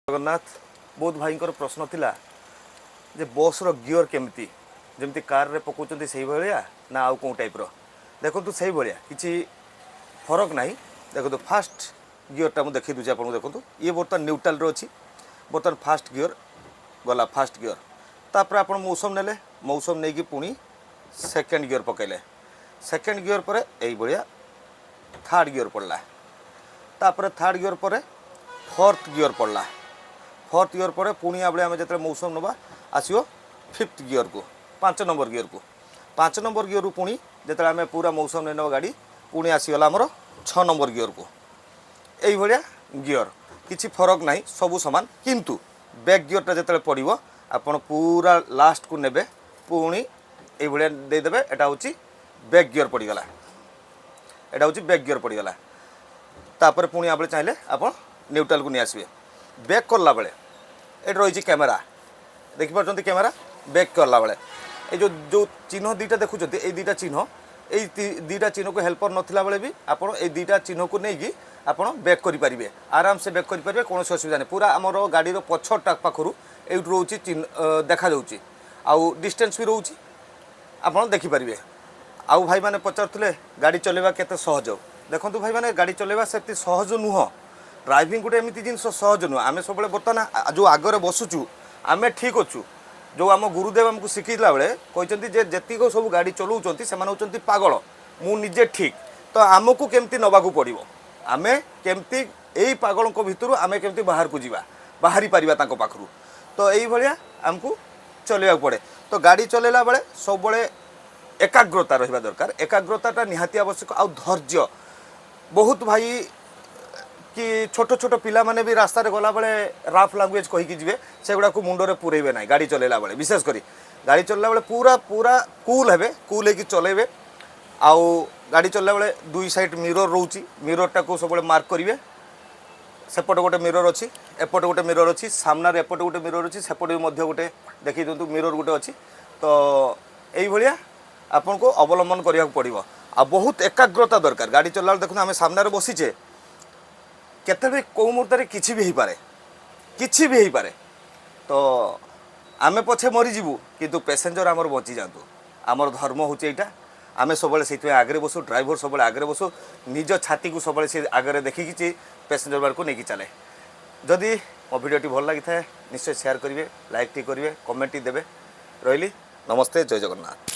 जगन्नाथ बहुत भाई प्रश्न थिला जे बस रो गियर केमती जमती कार रे पकाउछन्ती सही भलिया ना आउ को टाइप रो देखंतु सही भलिया किछि फरक नाही। देखंतु फास्ट गियर टा मु देखि दुजे आपन देखंतु ये बर्तन न्यूट्रल रो अछि बर्तन फास्ट गियर गला फास्ट गियर तापर आपन मौसम नै कि पुणी सेकंड गियर पकेले सेकंड गियर पर एई भलिया थर्ड गियर पड़ला तापर थर्ड गियर पर फोर्थ गियर पड़ला फोर्थ गियर पर पुणी आबले आम जो मौसम नवा आसो फिफ्थ गियर को 5 नंबर गियर को 5 नंबर गियर पुणी जो आम पूरा मौसम नहीं नवा गाड़ी पुणी आसीगला आमर 6 नंबर गियर को यही भाया गियर किसी फरक ना सबू सामान किंतु बैक गियरटा जो पड़ो आपड़ पूरा लास्ट को नेबे पुणी ये भाया देदेवे एटा हूँ बैक गियर पड़गला एटा हूँ बैक गियर पड़गला तापर पुणी आप चाहिए आप न्यूट्रल को नहीं आसबे बैक करला बेले ये रही कैमेरा देखिपार कैमेरा बैक करला बेले ये जो चिन्ह दीटा देखुं ये दीटा चिन्ह ये दीटा चिन्ह को हेल्पर नथिला बेले भी आपड़ ये दीटा चिन्ह को लेकिन आपड़ बैक करेंगे आराम से बैक करेंगे कौन असुविधा नहीं पूरा आमर गाड़ी पछ टाक पाखर ये रोचे चिन्ह देखा आउ डिस्टेंस भी रोचे आप देखिपारे आउ भाई मैंने पचारुले गाड़ी चलेवा केते सहज देखो भाई मैंने गाड़ी चलेवा से सहज नुह ड्राइविंग गोटे एमती जिन सहज नुह आम सब बर्तमान जो आगे बसुचु आम ठीक अच्छु जो आम गुरुदेव आमको शिखला बेले कहते जेतिक सब गाड़ी चलाऊँ से होती पागल मु निजे ठीक तो आमको केमती नवाक पड़ो आम केमती यही पागल भितर आम केमती बाहर को जीवा बाहरी पारिबा तांको पाखरु तो यही भाया आमको चलैया पड़े तो गाड़ी चलेला बेले सब एकाग्रता रहा दरकार एकाग्रता निहाती आवश्यक आ धैर्य बहुत भाई कि छोट छोट पिला माने भी रास्ता रे गला बेले राफ लैंग्वेज कहीकि जी से गुड़ा मुंडे पुरेबे ना गाड़ी चलेला बेले विशेषकर गाड़ी चलला बेले पूरा पूरा कूल हेबे कूल होगी चलेबे आउ गाड़ी चलला बेले दुई साइड मिरर रोची मिरर टाको सब मार्क करेंगे सेपटे गोटे मिरर अच्छी एपटे गोटे मिरर अच्छी सामने एपटे गोटे मिरर अच्छी सेपटे गोटे देखी दिंतु मिरर गोटे अच्छी तो यही भाया आपन को अवलंबन करिया पड़ो आ बहुत एकाग्रता दरकार गाड़ी चलला देखो आम सामने बसीचे केते भी कौ मुहूर्त किसी भी हो पारे तो आमे पछे मरीजु किंतु पैसेंजर आमर बची जातु आमर धर्म हूँ यहाँ आम सब से आगे बसु ड्राइवर सब आगे बसु निज छाती को सब से आगे देखिकी पैसेंजर मान को लेकिन चले जदि मो भिडियोटी भल लगी था निश्चय शेयर करेंगे लाइक टी करेंगे कमेंट देवे रही नमस्ते जय जगन्नाथ।